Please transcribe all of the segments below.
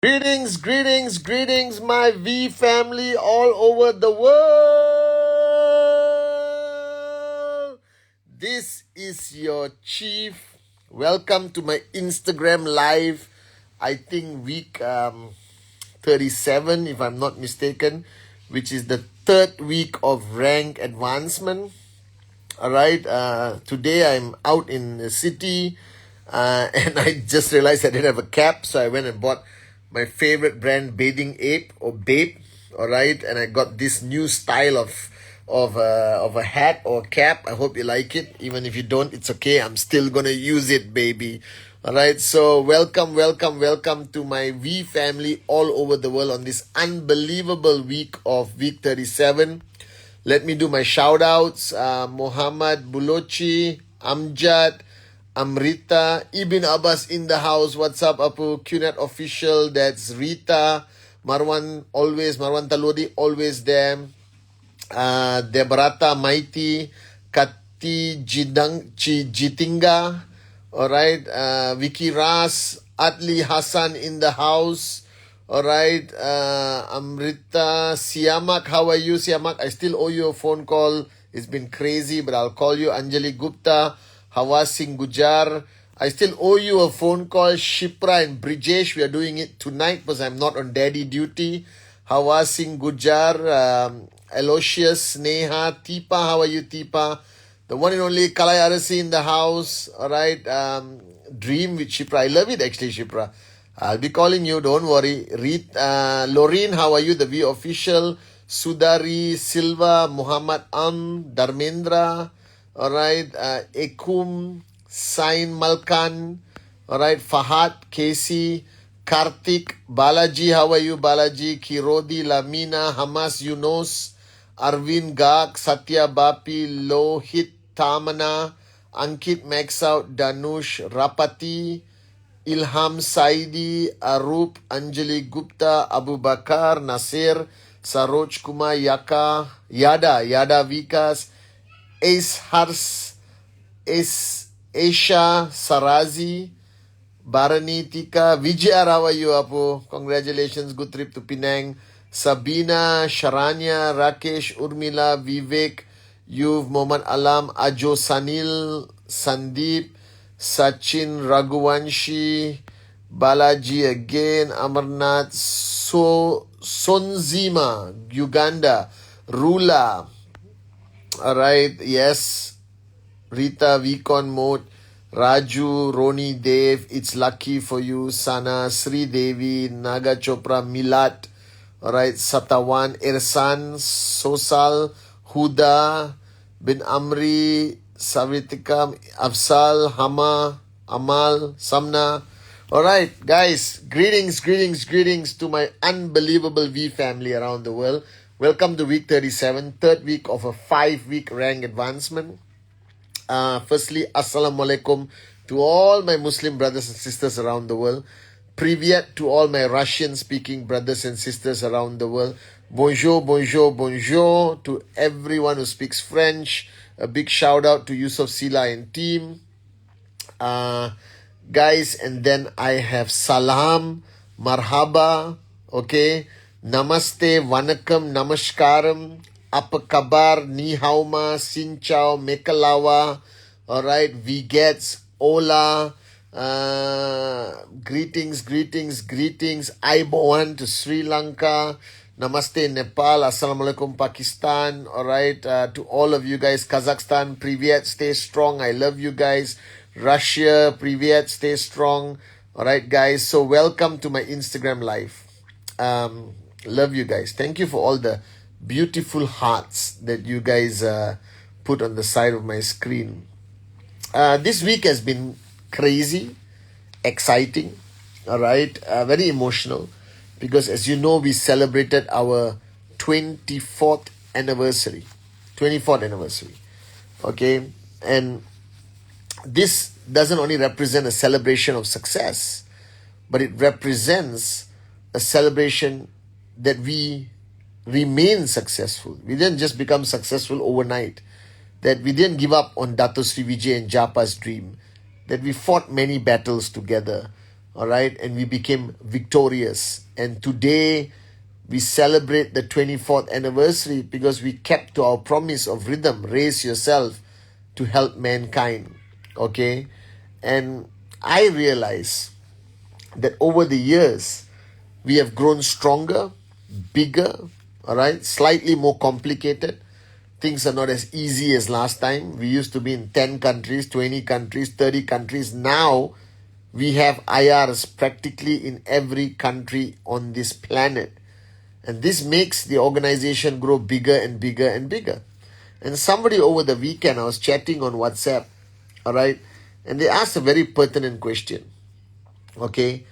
Greetings, greetings, greetings, my V family all over the world. This is your chief. Welcome to my Instagram live. I think week 37, if I'm not mistaken, which is the third week of rank advancement. All right. Today I'm out in the city, and I just realized I didn't have a cap, so I went and bought my favorite brand, Bathing Ape or Babe. All right, and I got this new style of a hat or cap. I hope you like it. Even if you don't, it's okay. I'm still gonna use it, baby. All right. So welcome, welcome, welcome to my V family all over the world on this unbelievable week of week 37. Let me do my shout outs. Muhammad Bulochi, Amjad, Amrita, Ibn Abbas in the house. What's up, Apu? QNet official. That's Rita. Marwan Talodi, always there. Debrata Mighty, Kati Jitinga. Alright. Vicky Ras, Atli Hassan in the house. Alright, Amrita, Siamak, how are you, Siamak? I still owe you a phone call. It's been crazy, but I'll call you. Anjali Gupta, Hawa Singh Gujar. I still owe you a phone call. Shipra and Brijesh, we are doing it tonight because I'm not on daddy duty. Hawa Singh Gujar, Aloysius, Neha, Tipa, how are you, Tipa? The one and only Kalai Arasi in the house. Alright, Dream with Shipra. I love it actually, Shipra. I'll be calling you, don't worry. Loreen, how are you? The V official. Sudari, Silva, Muhammad Dharmendra. Alright. Ekum, Sain Malkan. Alright. Fahad, Casey, Karthik, Balaji, how are you? Balaji, Kirodi, Lamina, Hamas, Yunus, Arvind Gak, Satya Bapi, Lohit, Tamana, Ankit Maxout, Danush, Rapati, Ilham Saidi, Arup, Anjali Gupta, Abu Bakar, Nasir, Saroj Kumar, Yada Vikas, Ace Hars, Aisha Sarazi, Bharani Tika, Vijay, how are you, Apu? Congratulations, good trip to Penang. Sabina, Sharanya, Rakesh, Urmila, Vivek, Yuv, Mohammad Alam, Ajo Sanil, Sandeep, Sachin, Raghuvanshi, Balaji again, Amarnath, Sonzima, Uganda, Rula, alright, yes, Rita, Vicon Mode, Raju, Roni, Dev, it's lucky for you, Sana, Sri Devi, Naga Chopra, Milat, alright, Satawan, Irsan, Sosal, Huda, Bin Amri, Savitika, Afsal, Hama, Amal, Samna. Alright, guys, greetings to my unbelievable V family around the world. Welcome to week 37, third week of a 5-week rank advancement. Firstly, Assalamualaikum to all my Muslim brothers and sisters around the world. Privyet to all my Russian-speaking brothers and sisters around the world. Bonjour to everyone who speaks French. A big shout out to Yusuf Sila and team. Guys, and then I have Salam, Marhaba, okay, Namaste, Vanakkam, Namaskaram, Apa Kabar, Ni Hauma, Sin Chao, Mekalawa, alright, Vigets, Ola, greetings, Aiboan to Sri Lanka, Namaste Nepal, Assalamualaikum Pakistan, alright, to all of you guys, Kazakhstan, Privyet, stay strong, I love you guys, Russia, Privyet, stay strong, alright guys, so welcome to my Instagram live, love you guys, thank you for all the beautiful hearts that you guys put on the side of my screen. This week has been crazy, exciting, alright, very emotional, because as you know, we celebrated our 24th anniversary, okay, and this doesn't only represent a celebration of success, but it represents a celebration that we remain successful. We didn't just become successful overnight, that we didn't give up on Dato Sri Vijay and Japa's dream, that we fought many battles together, all right, and we became victorious. And today we celebrate the 24th anniversary because we kept to our promise of rhythm, raise yourself to help mankind. Okay, and I realize that over the years we have grown stronger, bigger, all right, slightly more complicated. Things are not as easy as last time. We used to be in 10 countries, 20 countries, 30 countries. Now we have IRs practically in every country on this planet. And this makes the organization grow bigger and bigger and bigger. And somebody over the weekend, I was chatting on WhatsApp, all right, and they asked a very pertinent question. Okay.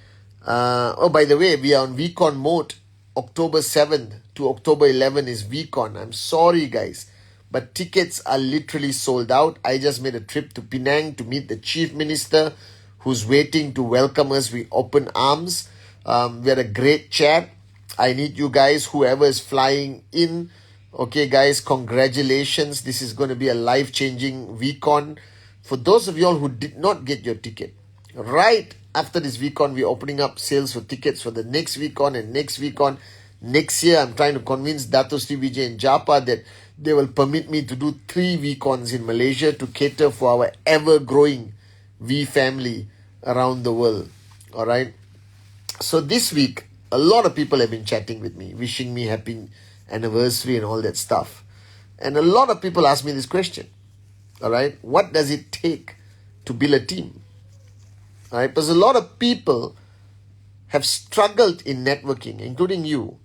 Oh, by the way, we are on VCon mode. October 7th to October 11th is VCon. I'm sorry, guys, but tickets are literally sold out. I just made a trip to Penang to meet the chief minister who's waiting to welcome us with open arms. We had a great chat. I need you guys, whoever is flying in. Okay, guys, congratulations. This is going to be a life-changing VCon. For those of y'all who did not get your ticket, right after this VCon, we're opening up sales for tickets for the next VCon and next VCon. Next year, I'm trying to convince Dato Sri Vijay and Japa that they will permit me to do 3 VCons in Malaysia to cater for our ever-growing V family around the world. All right. So this week, a lot of people have been chatting with me, wishing me happy anniversary and all that stuff. And a lot of people ask me this question. All right. What does it take to build a team? All right. Because a lot of people have struggled in networking, including you,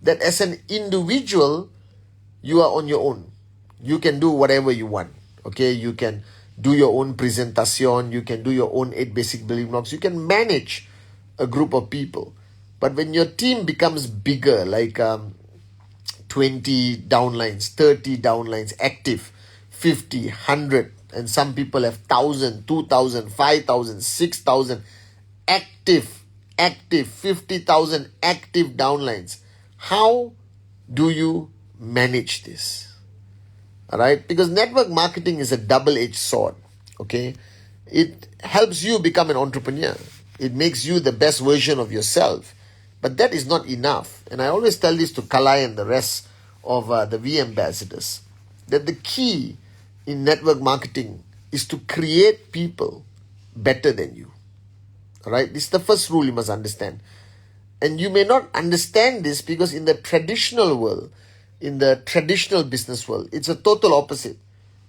that as an individual, you are on your own. You can do whatever you want. Okay. You can do your own presentation. You can do your own 8 basic building blocks. You can manage a group of people. But when your team becomes bigger, like 20 downlines, 30 downlines active, 50, 100, and some people have 1,000, 2,000, 5,000, 6,000 active, 50,000 active downlines. How do you manage this? All right, because network marketing is a double-edged sword. Okay, it helps you become an entrepreneur. It makes you the best version of yourself. But that is not enough. And I always tell this to Kalai and the rest of the V ambassadors, that the key in network marketing is to create people better than you. All right, this is the first rule you must understand. And you may not understand this because in the traditional world, in the traditional business world, it's a total opposite.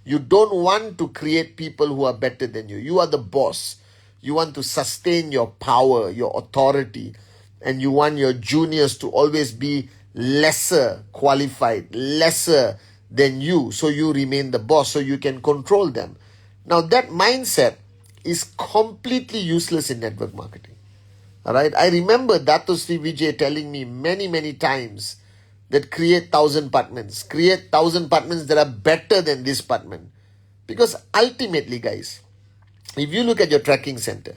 You don't want to create people who are better than you. You are the boss. You want to sustain your power, your authority, and you want your juniors to always be lesser qualified, lesser than you, so you remain the boss, so you can control them. Now that mindset is completely useless in network marketing. All right, I remember Dato Sri Vijay telling me many, many times that create 1,000 apartments, create 1,000 apartments that are better than this apartment. Because ultimately, guys, if you look at your tracking center,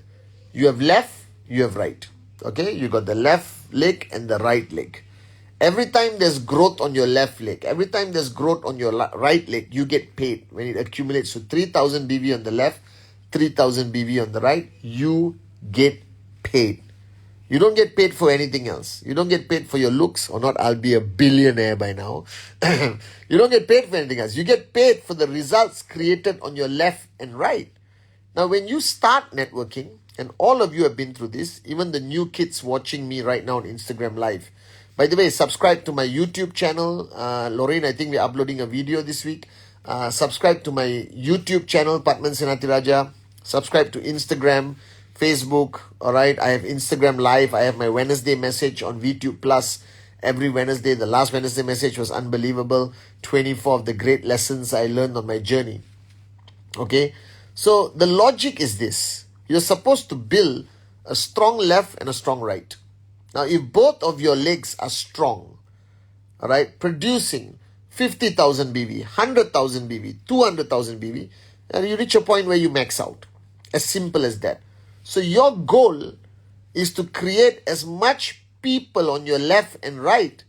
you have left, you have right. Okay, you got the left leg and the right leg. Every time there's growth on your left leg, every time there's growth on your right leg, you get paid when it accumulates to 3,000 BV on the left, 3,000 BV on the right. You get paid. You don't get paid for anything else. You don't get paid for your looks, or not, I'll be a billionaire by now. You don't get paid for anything else. You get paid for the results created on your left and right. Now, when you start networking, and all of you have been through this, even the new kids watching me right now on Instagram Live. By the way, subscribe to my YouTube channel. Lorraine, I think we're uploading a video this week. Subscribe to my YouTube channel, Patman Senatiraja. Subscribe to Instagram, Facebook. All right, I have Instagram Live. I have my Wednesday message on VTube Plus every Wednesday. The last Wednesday message was unbelievable. 24 of the great lessons I learned on my journey. Okay, so the logic is this. You're supposed to build a strong left and a strong right. Now, if both of your legs are strong, all right, producing 50,000 BV, 100,000 BV, 200,000 BV, and you reach a point where you max out. As simple as that. So your goal is to create as much people on your left and right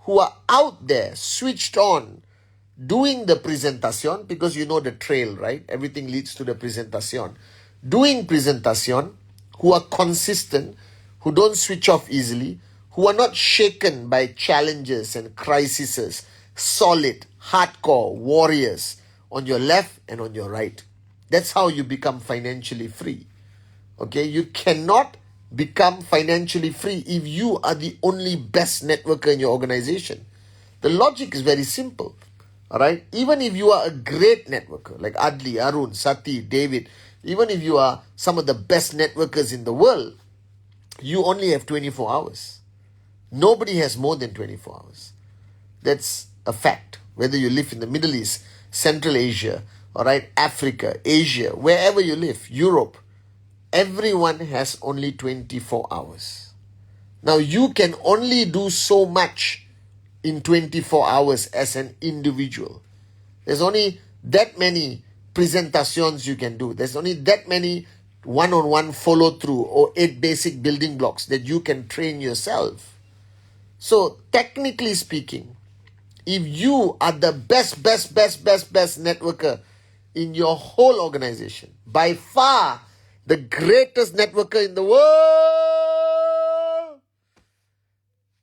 who are out there, switched on, doing the presentation, because you know the trail, right? Everything leads to the presentation. Doing presentation, who are consistent, who don't switch off easily, who are not shaken by challenges and crises, solid, hardcore warriors on your left and on your right. That's how you become financially free. Okay, you cannot become financially free if you are the only best networker in your organization. The logic is very simple. All right, even if you are a great networker like Adli, Arun, Sati, David, even if you are some of the best networkers in the world, you only have 24 hours. Nobody has more than 24 hours. That's a fact. Whether you live in the Middle East, Central Asia, all right, Africa, Asia, wherever you live, Europe, everyone has only 24 hours. Now, you can only do so much in 24 hours as an individual. There's only that many presentations you can do. There's only that many one-on-one follow-through or 8 basic building blocks that you can train yourself. So, technically speaking, if you are the best networker in your whole organization, by far the greatest networker in the world,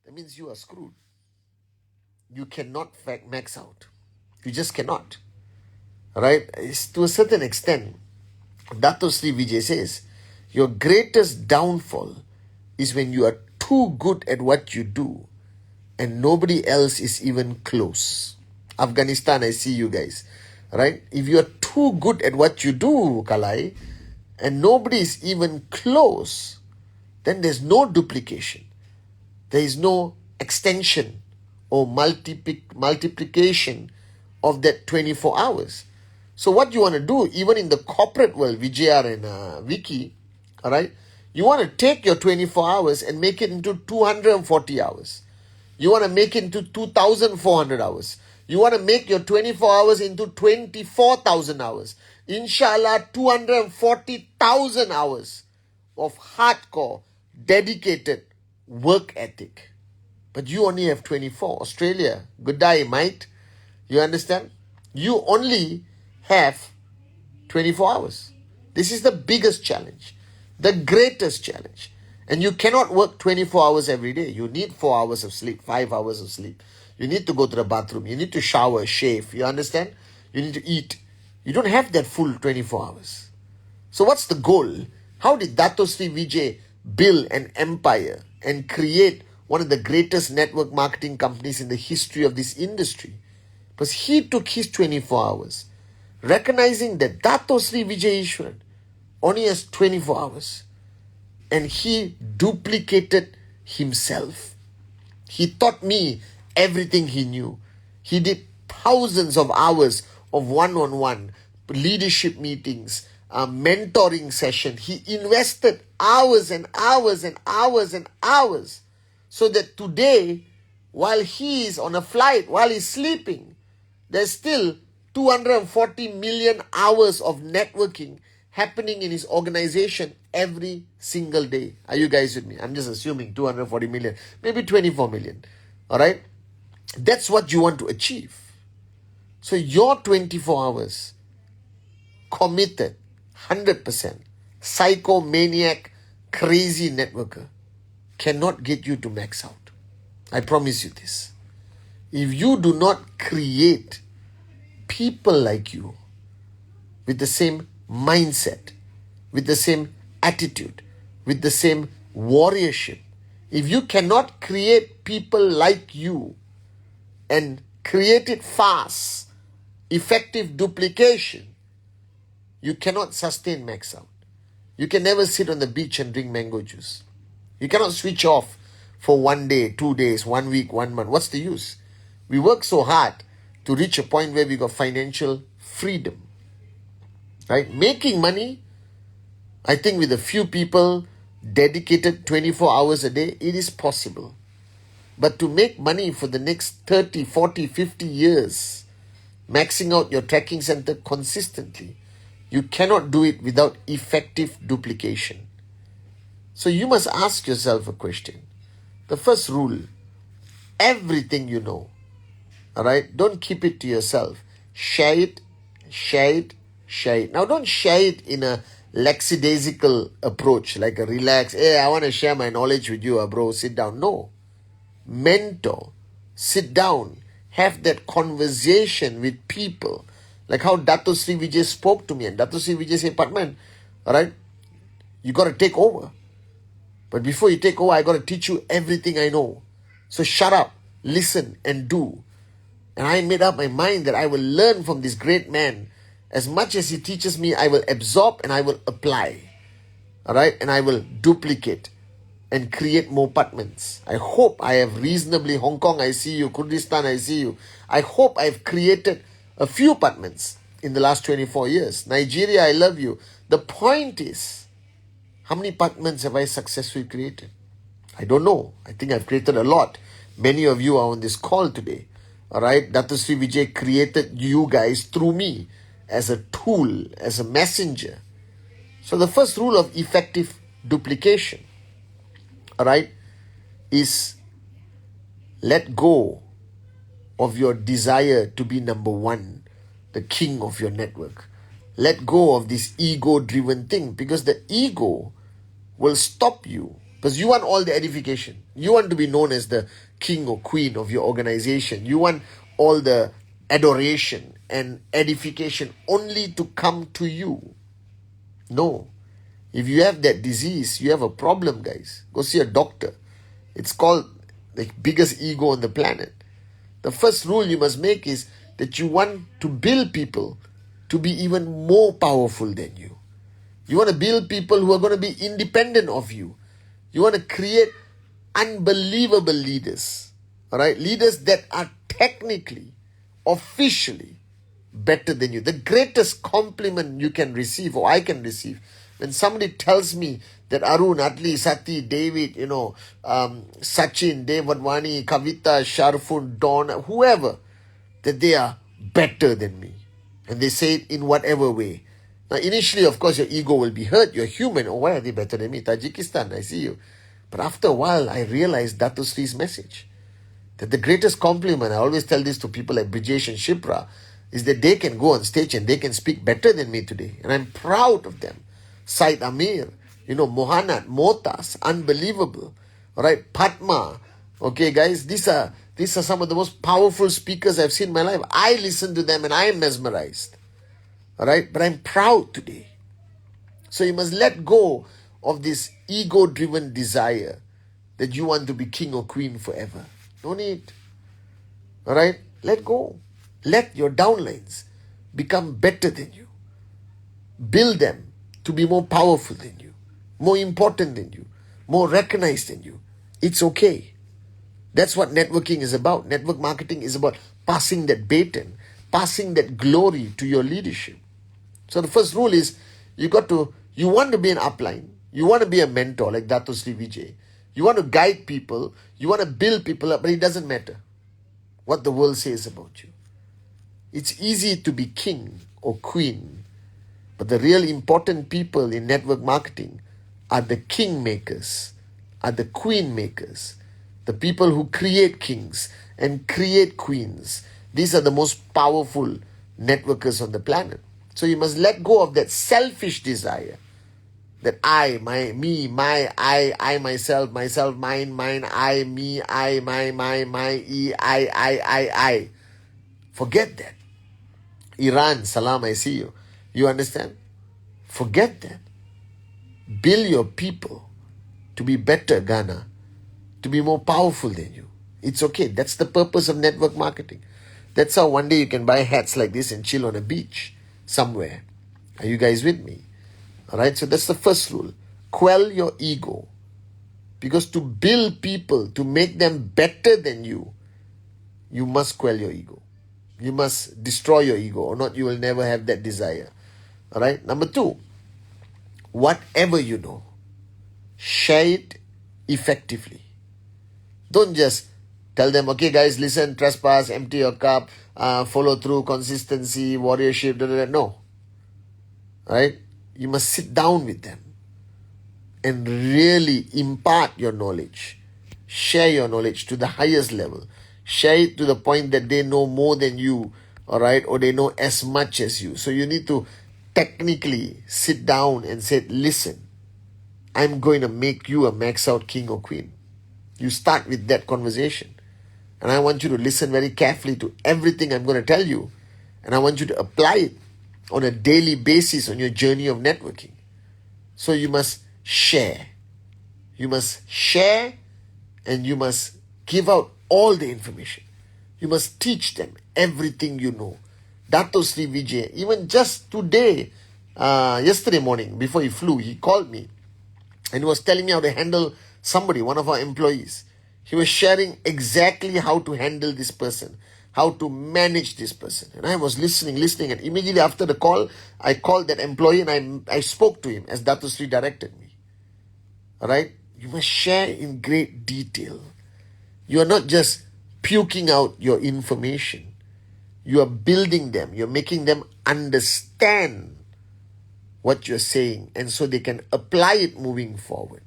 that means you are screwed. You cannot max out. You just cannot. Right? It's to a certain extent, Dato Sri Vijay says, your greatest downfall is when you are too good at what you do and nobody else is even close. Afghanistan, I see you guys. Right? If you are too good at what you do, Kalai, and nobody is even close, then there's no duplication. There is no extension or multiplication of that 24 hours. So what you want to do, even in the corporate world, VJR and Vicky, all right, you want to take your 24 hours and make it into 240 hours. You want to make it into 2,400 hours. You want to make your 24 hours into 24,000 hours. Inshallah, 240,000 hours of hardcore, dedicated work ethic. But you only have 24. Australia, good day, mate. You understand? You only have 24 hours. This is the biggest challenge, the greatest challenge. And you cannot work 24 hours every day. You need 4 hours of sleep, 5 hours of sleep. You need to go to the bathroom. You need to shower, shave. You understand? You need to eat. You don't have that full 24 hours. So what's the goal? How did Dato Sri Vijay build an empire and create one of the greatest network marketing companies in the history of this industry? Because he took his 24 hours, recognizing that Dato Sri Vijay Ishwaran only has 24 hours. And he duplicated himself. He taught me everything he knew. He did thousands of hours of one-on-one leadership meetings, mentoring session. He invested hours and hours and hours and hours so that today, while he is on a flight, while he's sleeping, there's still 240 million hours of networking happening in his organization every single day. Are you guys with me? I'm just assuming 240 million, maybe 24 million. All right? That's what you want to achieve. So your 24 hours, committed, 100%, psychomaniac, crazy networker cannot get you to max out. I promise you this. If you do not create people like you with the same mindset, with the same attitude, with the same warriorship, if you cannot create people like you and create it fast, effective duplication, you cannot sustain max out. You can never sit on the beach and drink mango juice. You cannot switch off for 1 day, 2 days, 1 week, 1 month. What's the use? We work so hard to reach a point where we got financial freedom. Right? Making money, I think with a few people dedicated 24 hours a day, it is possible. But to make money for the next 30, 40, 50 years, maxing out your tracking center consistently, you cannot do it without effective duplication. So you must ask yourself a question. The first rule, everything you know, all right, don't keep it to yourself. Share it, share it, share it. Now don't share it in a lackadaisical approach, like a relax, hey, I want to share my knowledge with you, bro, sit down. No. Mentor, sit down, have that conversation with people. Like how Dato Sri Vijay spoke to me, and Dato Sri Vijay said, Patman, alright, you got to take over. But before you take over, I got to teach you everything I know. So shut up, listen, and do. And I made up my mind that I will learn from this great man. As much as he teaches me, I will absorb and I will apply. Alright? And I will duplicate and create more Patmans. I hope I have reasonably, Hong Kong, I see you, Kurdistan, I see you. I hope I've created a few Patmans in the last 24 years. Nigeria, I love you. The point is, how many Patmans have I successfully created? I don't know. I think I've created a lot. Many of you are on this call today. Alright, Dato Sri Vijay created you guys through me as a tool, as a messenger. So the first rule of effective duplication, alright, is let go of your desire to be number one, the king of your network. Let go of this ego-driven thing, because the ego will stop you. Because you want all the edification. You want to be known as the king or queen of your organization. You want all the adoration and edification only to come to you. No. If you have that disease, you have a problem, guys. Go see a doctor. It's called the biggest ego on the planet. The first rule you must make is that you want to build people to be even more powerful than you. You want to build people who are going to be independent of you. You want to create unbelievable leaders. Alright? Leaders that are technically, officially better than you. The greatest compliment you can receive, or I can receive, when somebody tells me that Arun, Atli, Sati, David, Sachin, Devadwani, Kavita, Sharfun, Dawn, whoever, that they are better than me. And they say it in whatever way. Now, initially, of course, your ego will be hurt. You're human. Oh, why are they better than me? Tajikistan, I see you. But after a while, I realized Dato Sri's message. That the greatest compliment, I always tell this to people like Brijesh and Shipra, is that they can go on stage and they can speak better than me today. And I'm proud of them. Said Amir, Mohanat, Motas, unbelievable. All right, Padma. Okay, guys, these are some of the most powerful speakers I've seen in my life. I listen to them and I am mesmerized. All right, but I'm proud today. So you must let go of this ego-driven desire that you want to be king or queen forever. No need. All right, let go. Let your downlines become better than you. Build them to be more powerful than you, more important than you, more recognized than you. It's okay. That's what networking is about. Network marketing is about passing that baton, passing that glory to your leadership. So the first rule is you want to be an upline. You want to be a mentor like Dato Sri Vijay. You want to guide people. You want to build people up, but it doesn't matter what the world says about you. It's easy to be king or queen, but the real important people in network marketing are the king makers, are the queen makers, the people who create kings and create queens. These are the most powerful networkers on the planet. So you must let go of that selfish desire. That I, my, me, my, I, myself, mine, I, me, I, my, e, I. Forget that. Iran, salam, I see you. You understand? Forget that. Build your people to be better, Ghana, to be more powerful than you. It's okay. That's the purpose of network marketing. That's how one day you can buy hats like this and chill on a beach somewhere. Are you guys with me? Alright, so that's the first rule. Quell your ego. Because to build people, to make them better than you, you must quell your ego. You must destroy your ego, or not you will never have that desire. Alright, number 2, whatever you know, share it effectively. Don't just tell them, okay guys, listen, trespass, empty your cup, follow through, consistency, warriorship, no. Right? You must sit down with them and really impart your knowledge. Share your knowledge to the highest level. Share it to the point that they know more than you, all right, or they know as much as you. So you need to technically sit down and said, listen, I'm going to make you a max out king or queen. You start with that conversation. And I want you to listen very carefully to everything I'm going to tell you. And I want you to apply it on a daily basis on your journey of networking. So you must share. You must share and you must give out all the information. You must teach them everything you know. Dato Sri Vijay, even just today, yesterday morning, before he flew, he called me and he was telling me how to handle somebody, one of our employees. He was sharing exactly how to handle this person, how to manage this person. And I was listening, and immediately after the call, I called that employee and I spoke to him as Dato Sri directed me. Alright? You must share in great detail. You are not just puking out your information. You are building them. You're making them understand what you're saying, and so they can apply it moving forward.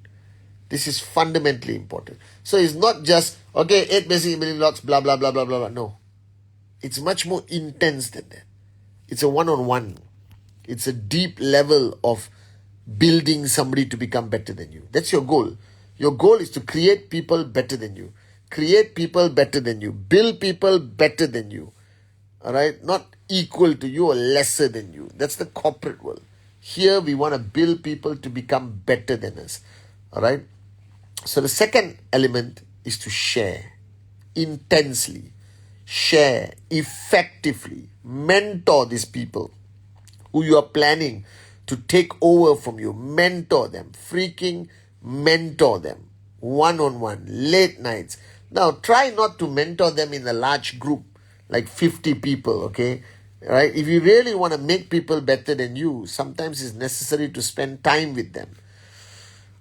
This is fundamentally important. So it's not just, okay, 8 basic building blocks, blah, blah, blah, blah, blah, blah. No. It's much more intense than that. It's a one-on-one. It's a deep level of building somebody to become better than you. That's your goal. Your goal is to create people better than you. Create people better than you. Build people better than you. Alright? Not equal to you or lesser than you. That's the corporate world. Here we want to build people to become better than us. Alright? So the second element is to share intensely. Share effectively. Mentor these people who you are planning to take over from you. Mentor them. Freaking mentor them. One-on-one. Late nights. Now, try not to mentor them in a large group, like 50 people, okay? Right? If you really want to make people better than you, sometimes it's necessary to spend time with them.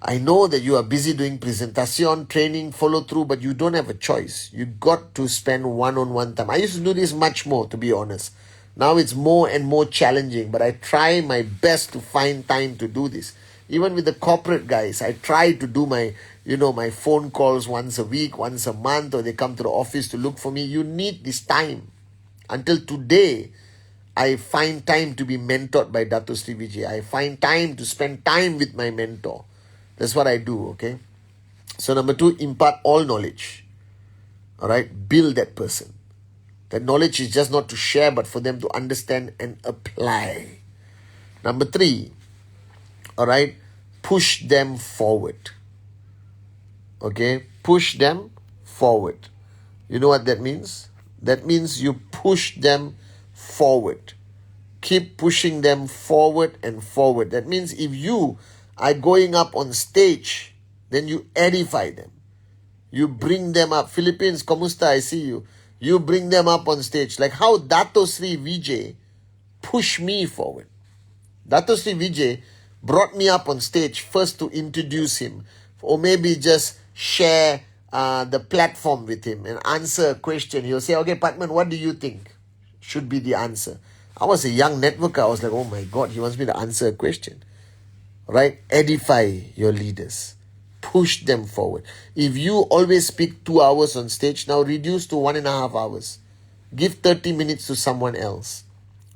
I know that you are busy doing presentation, training, follow through, but you don't have a choice. You got to spend one-on-one time. I used to do this much more, to be honest. Now it's more and more challenging, but I try my best to find time to do this. Even with the corporate guys, I try to do my phone calls once a week, once a month, or they come to the office to look for me. You need this time. Until today, I find time to be mentored by Dato Sri Vijay. I find time to spend time with my mentor. That's what I do, okay? So number 2, impart all knowledge. Alright? Build that person. That knowledge is just not to share, but for them to understand and apply. Number 3, alright? Push them forward. Okay? Push them forward. You know what that means? That means you push them forward. Keep pushing them forward and forward. That means if you are going up on stage, then you edify them. You bring them up. Philippines, Kamusta, I see you. You bring them up on stage. Like how Dato Sri Vijay pushed me forward. Dato Sri Vijay brought me up on stage first to introduce him, or maybe just share the platform with him and answer a question. He'll say, okay, Patman, what do you think should be the answer? I was a young networker. I was like, oh my God, he wants me to answer a question. Right? Edify your leaders. Push them forward. If you always speak 2 hours on stage, now reduce to 1.5 hours. Give 30 minutes to someone else.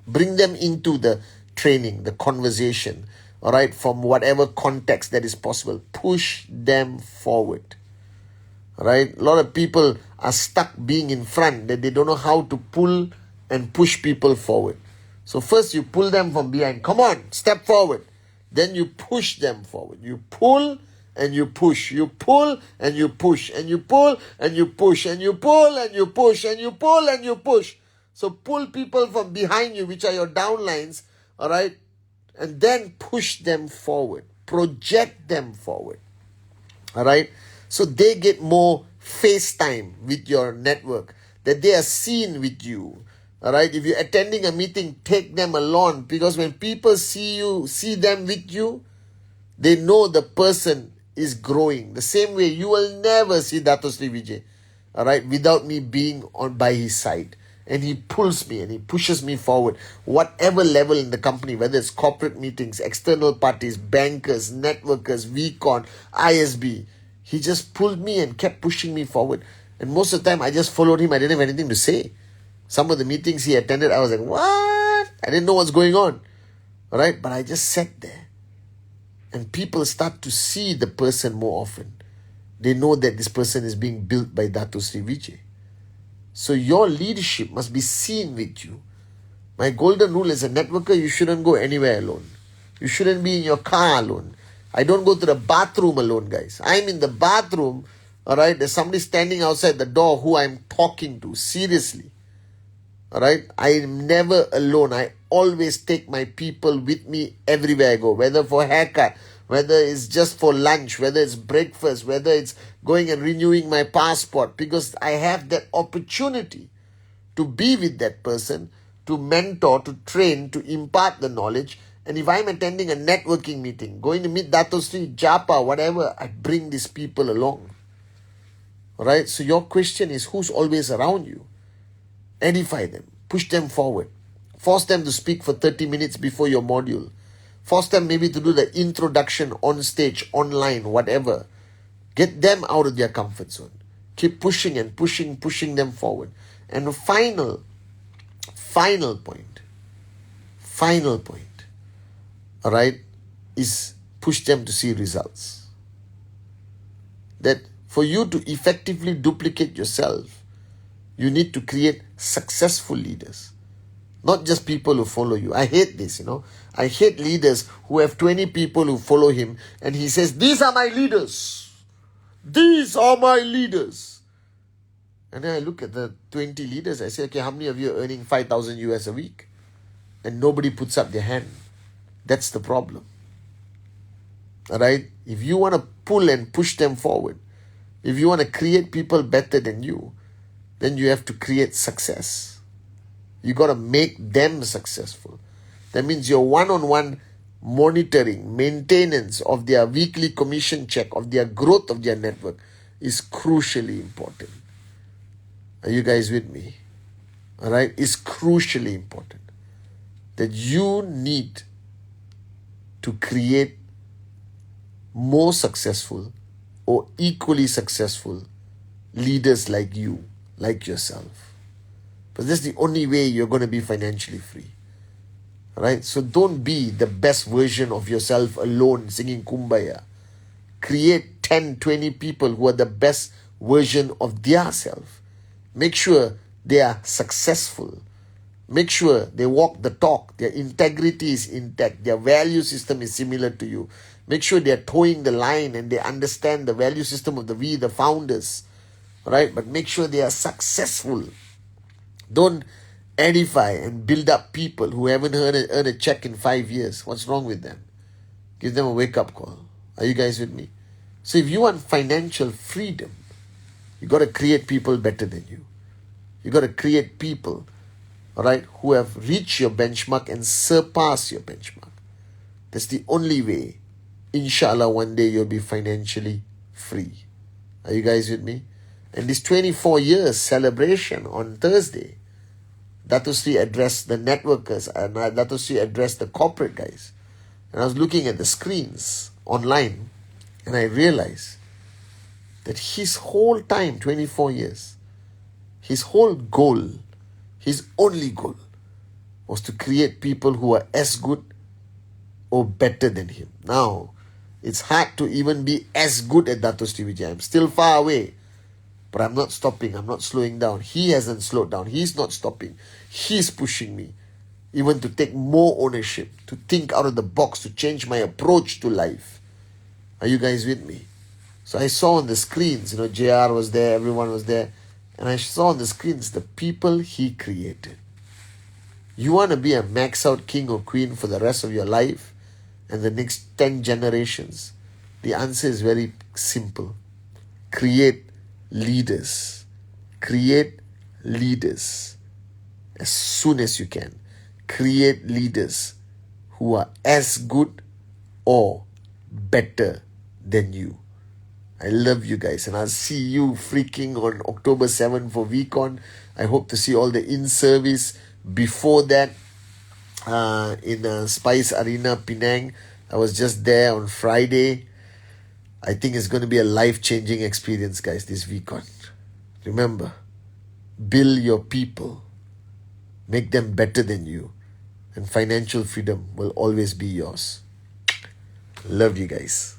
Bring them into the training, the conversation, all right, from whatever context that is possible. Push them forward. All right? A lot of people are stuck being in front, that they don't know how to pull and push people forward. So first you pull them from behind. Come on, step forward. Then you push them forward. You pull and you push. You pull and you push. And you pull and you push. And you pull and you push. And you pull and you push. So pull people from behind you, which are your downlines, all right? And then push them forward. Project them forward. All right? So they get more face time with your network, that they are seen with you. All right? If you're attending a meeting, take them along, because when people see them with you, they know the person is growing. The same way you will never see Dato Sri Vijay, all right, without me being on by his side. And he pulls me and he pushes me forward. Whatever level in the company, whether it's corporate meetings, external parties, bankers, networkers, VCon, ISB, he just pulled me and kept pushing me forward. And most of the time, I just followed him. I didn't have anything to say. Some of the meetings he attended, I was like, what? I didn't know what's going on. All right, but I just sat there. And people start to see the person more often. They know that this person is being built by Dato Sri Vijay. So your leadership must be seen with you. My golden rule as a networker, you shouldn't go anywhere alone. You shouldn't be in your car alone. I don't go to the bathroom alone, guys. I'm in the bathroom, all right? There's somebody standing outside the door who I'm talking to, seriously. All right? I'm never alone. I always take my people with me everywhere I go, whether for haircut, whether it's just for lunch, whether it's breakfast, whether it's going and renewing my passport, because I have that opportunity to be with that person, to mentor, to train, to impart the knowledge. And if I'm attending a networking meeting, going to meet Dato Sri, Japa, whatever, I bring these people along. All right? So your question is, who's always around you? Edify them. Push them forward. Force them to speak for 30 minutes before your module. Force them maybe to do the introduction on stage, online, whatever. Get them out of their comfort zone. Keep pushing and pushing them forward. And the final point, all right, is push them to see results. That for you to effectively duplicate yourself, you need to create successful leaders. Not just people who follow you. I hate this, I hate leaders who have 20 people who follow him and he says, these are my leaders. These are my leaders. And then I look at the 20 leaders. I say, okay, how many of you are earning 5,000 US a week? And nobody puts up their hand. That's the problem. All right? If you want to pull and push them forward, if you want to create people better than you, then you have to create success. You got to make them successful. That means your one-on-one monitoring, maintenance of their weekly commission check, of their growth of their network is crucially important. Are you guys with me? All right? It's crucially important that you need to create more successful or equally successful leaders like you, like yourself. But that's the only way you're going to be financially free. All right? So don't be the best version of yourself alone singing Kumbaya. Create 10, 20 people who are the best version of their self. Make sure they are successful. Make sure they walk the talk. Their integrity is intact. Their value system is similar to you. Make sure they are towing the line and they understand the value system of the founders. All right? But make sure they are successful. Don't edify and build up people who haven't earned a check in 5 years. What's wrong with them? Give them a wake-up call. Are you guys with me? So if you want financial freedom, you got to create people better than you. You got to create people, all right, who have reached your benchmark and surpassed your benchmark. That's the only way. Inshallah, one day you'll be financially free. Are you guys with me? And this 24 years celebration on Thursday, Dato Sri addressed the networkers and Dato Sri addressed the corporate guys. And I was looking at the screens online and I realized that his whole time, 24 years, his whole goal, his only goal was to create people who are as good or better than him. Now, it's hard to even be as good as Dato Sri Vijay. I'm still far away. But I'm not stopping. I'm not slowing down. He hasn't slowed down. He's not stopping. He's pushing me even to take more ownership, to think out of the box, to change my approach to life. Are you guys with me? So I saw on the screens, JR was there, everyone was there. And I saw on the screens the people he created. You want to be a max out king or queen for the rest of your life and the next 10 generations? The answer is very simple. Create leaders. Create leaders as soon as you can. Create leaders who are as good or better than you. I love you guys and I'll see you freaking on October 7th for VCon. I hope to see all the in-service before that in Spice Arena, Penang. I was just there on Friday. I think it's going to be a life-changing experience, guys, this VCon. Remember, build your people. Make them better than you. and financial freedom will always be yours. Love you guys.